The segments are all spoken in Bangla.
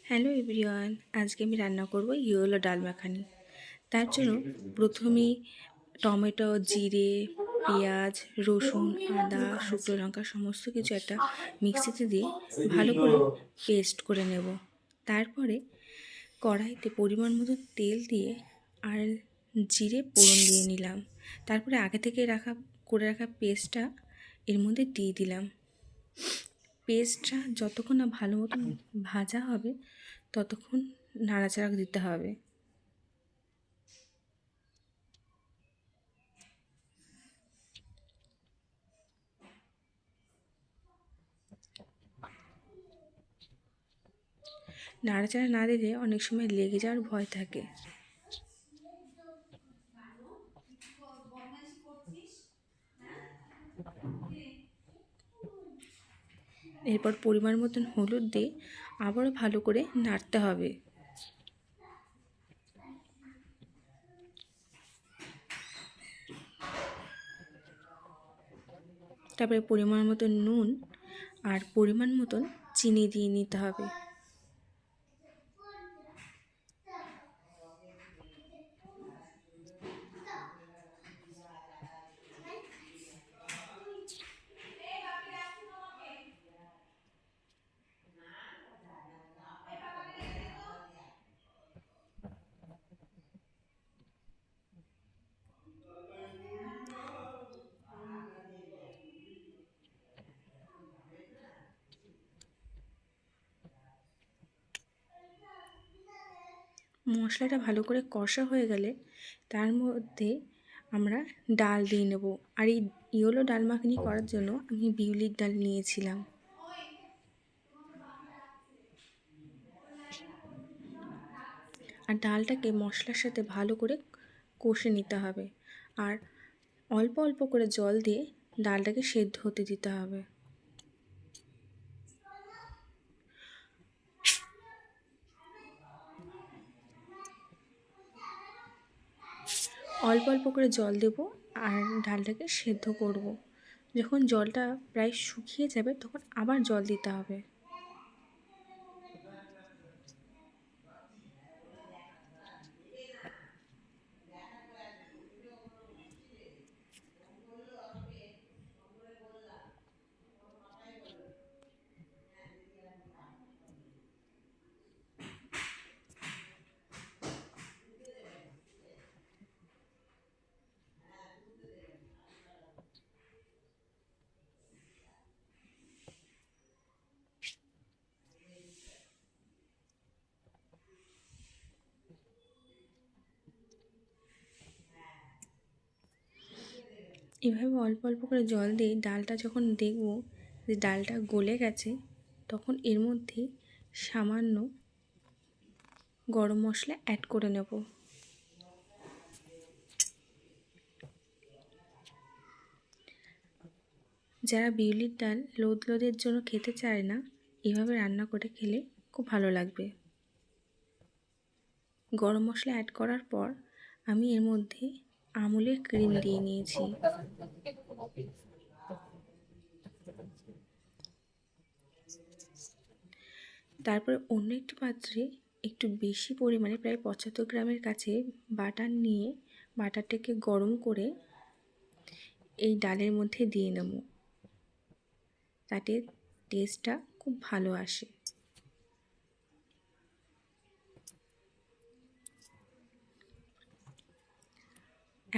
হ্যালো এভরিওয়ান, আজকে আমি রান্না করব ইয়োলো ডাল মাখানি। তার জন্য প্রথমেই টমেটো, জিরে, পেঁয়াজ, রসুন, আদা, শুকনো লঙ্কা সমস্ত কিছু একটা মিক্সিতে দিয়ে ভালো করে পেস্ট করে নেব। তারপরে কড়াইতে পরিমাণ মতো তেল দিয়ে আর জিরে ফোড়ন দিয়ে নিলাম। তারপরে আগে থেকে করে রাখা পেস্টটা এর মধ্যে দিয়ে দিলাম। পেস্টটা যতক্ষণ না ভালো মতন ভাজা হবে ততক্ষণ নাড়াচাড়া দিতে হবে। নাড়াচাড়া না দিলে অনেক সময় লেগে যাওয়ার ভয় থাকে। এরপর পরিমাণ মতন হলুদ দিয়ে আবারও ভালো করে নাড়তে হবে। তারপরে পরিমাণ মতন নুন আর পরিমাণ মতন চিনি দিয়ে নিতে হবে। মশলাটা ভালো করে কষা হয়ে গেলে তার মধ্যে আমরা ডাল দিয়ে নেব। আর এই ইয়োলো ডাল মাখানি করার জন্য আমি বিউলির ডাল নিয়েছিলাম। আর ডালটাকে মশলার সাথে ভালো করে কষে নিতে হবে। আর অল্প অল্প করে জল দিয়ে ডালটাকে সেদ্ধ হতে দিতে হবে। অল্প অল্প করে জল দেব আর ডালটাকে সেদ্ধ করব। যখন জলটা প্রায় শুকিয়ে যাবে তখন আবার জল দিতে হবে। এভাবে অল্প অল্প করে জল দিয়ে ডালটা যখন দেখব যে ডালটা গলে গেছে তখন এর মধ্যে সামান্য গরম মশলা অ্যাড করে নেব। যারা বিউলির ডাল লোদের জন্য খেতে চায় না, এভাবে রান্না করে খেলে খুব ভালো লাগবে। গরম মশলা অ্যাড করার পর আমি এর মধ্যে আমুলের ক্রিম দিয়ে নিয়েছি। তারপর অন্য একটি পাত্রে একটু বেশি পরিমাণে প্রায় 75 গ্রামের কাছে বাটার নিয়ে বাটারটাকে গরম করে এই ডালের মধ্যে দিয়ে নেব। তাতে টেস্টটা খুব ভালো আসে।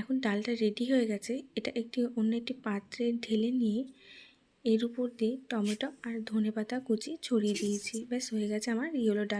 এখন ডালটা রেডি হয়ে গেছে। এটা অন্য একটি পাত্রে ঢেলে নিয়ে এর উপর দিয়ে টমেটো আর ধনেপাতা কুচি ছড়িয়ে দিয়েছি। ব্যাস হয়ে গেছে আমার ইয়োলো ডাল।